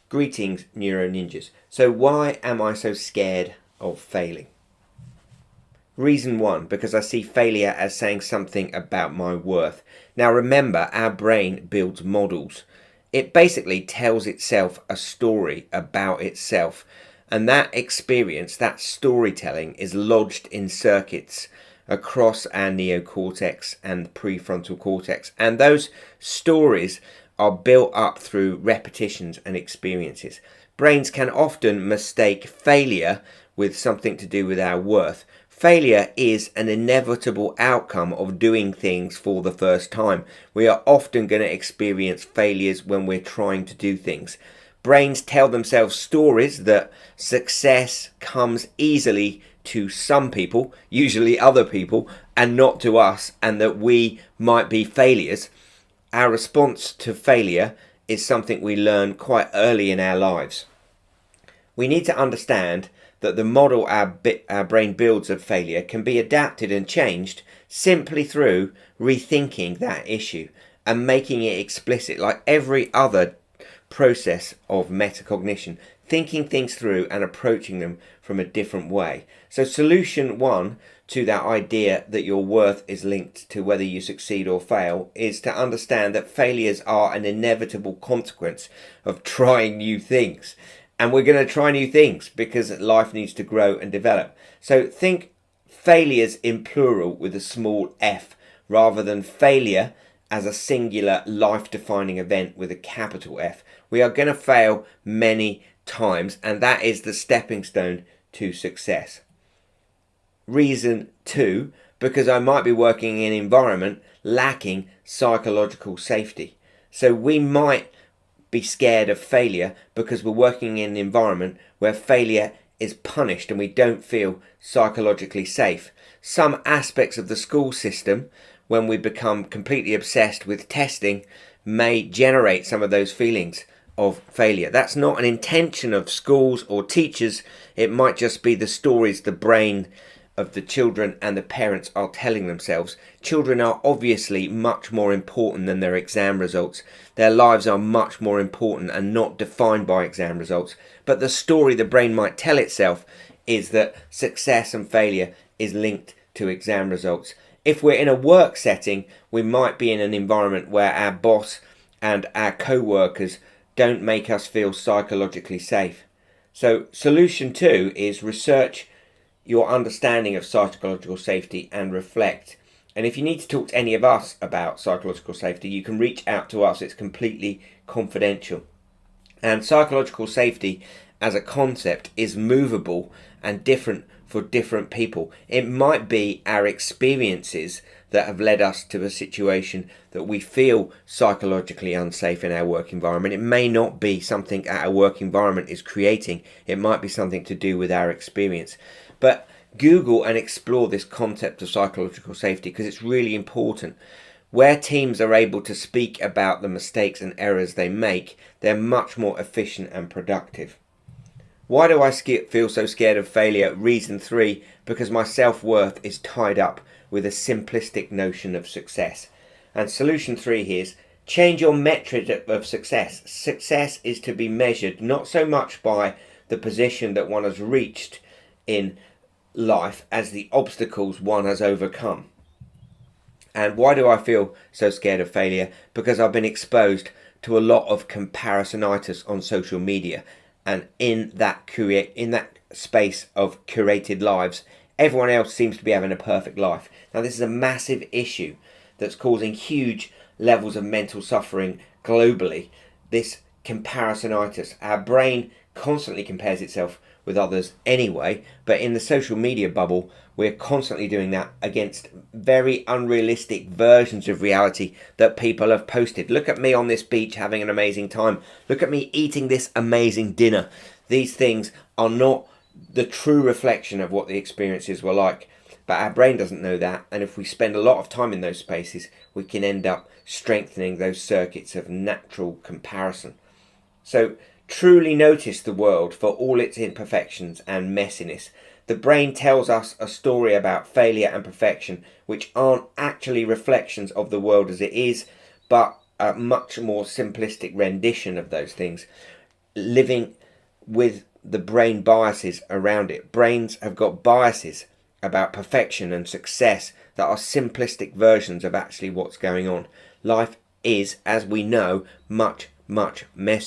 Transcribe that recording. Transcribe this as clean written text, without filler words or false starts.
Greetings, Neuro Ninjas. So why am I so scared of failing? Reason one, because I see failure as saying something about my worth. Now remember, our brain builds models. It basically tells itself a story about itself. And that experience, that storytelling, is lodged in circuits across our neocortex and prefrontal cortex. And those stories are built up through repetitions and experiences. Brains can often mistake failure with something to do with our worth. Failure is an inevitable outcome of doing things for the first time. We are often going to experience failures when we're trying to do things. Brains tell themselves stories that success comes easily to some people, usually other people, and not to us, and that we might be failures. Our response to failure is something we learn quite early in our lives. We need to understand that the model our brain builds of failure can be adapted and changed simply through rethinking that issue and making it explicit, like every other process of metacognition, thinking things through and approaching them from a different way. So solution one to that idea that your worth is linked to whether you succeed or fail is to understand that failures are an inevitable consequence of trying new things. And we're going to try new things because life needs to grow and develop. So think failures in plural with a small f rather than failure as a singular life-defining event with a capital F. We are going to fail many times, and that is the stepping stone to success. Reason two, because I might be working in an environment lacking psychological safety. So we might be scared of failure because we're working in an environment where failure is punished and we don't feel psychologically safe. Some aspects of the school system, when we become completely obsessed with testing, may generate some of those feelings of failure. That's not an intention of schools or teachers. It might just be the stories the brain of the children and the parents are telling themselves. Children are obviously much more important than their exam results. Their lives are much more important and not defined by exam results. But the story the brain might tell itself is that success and failure is linked to exam results. If we're in a work setting, we might be in an environment where our boss and our co-workers don't make us feel psychologically safe. So solution two is research your understanding of psychological safety and reflect. And if you need to talk to any of us about psychological safety, you can reach out to us. It's completely confidential. And psychological safety as a concept is movable and different for different people. It might be our experiences that have led us to a situation that we feel psychologically unsafe in our work environment. It may not be something our work environment is creating. It might be something to do with our experience. But Google and explore this concept of psychological safety because it's really important. Where teams are able to speak about the mistakes and errors they make, they're much more efficient and productive. Why do I feel so scared of failure? Reason three, because my self-worth is tied up with a simplistic notion of success. And solution three here is change your metric of success. Success is to be measured not so much by the position that one has reached in life as the obstacles one has overcome. And why do I feel so scared of failure? Because I've been exposed to a lot of comparisonitis on social media, and in that space of curated lives, everyone else seems to be having a perfect life. Now this is a massive issue that's causing huge levels of mental suffering globally. This comparisonitis, our brain constantly compares itself with others anyway, but in the social media bubble we're constantly doing that against very unrealistic versions of reality that people have posted. Look at me on this beach having an amazing time. Look at me eating this amazing dinner. These things are not the true reflection of what the experiences were like, but our brain doesn't know that, and if we spend a lot of time in those spaces we can end up strengthening those circuits of natural comparison. So truly notice the world for all its imperfections and messiness. The brain tells us a story about failure and perfection which aren't actually reflections of the world as it is, but a much more simplistic rendition of those things. living with the brain biases around it. Brains have got biases about perfection and success that are simplistic versions of actually what's going on. Life is, as we know, much, much messier.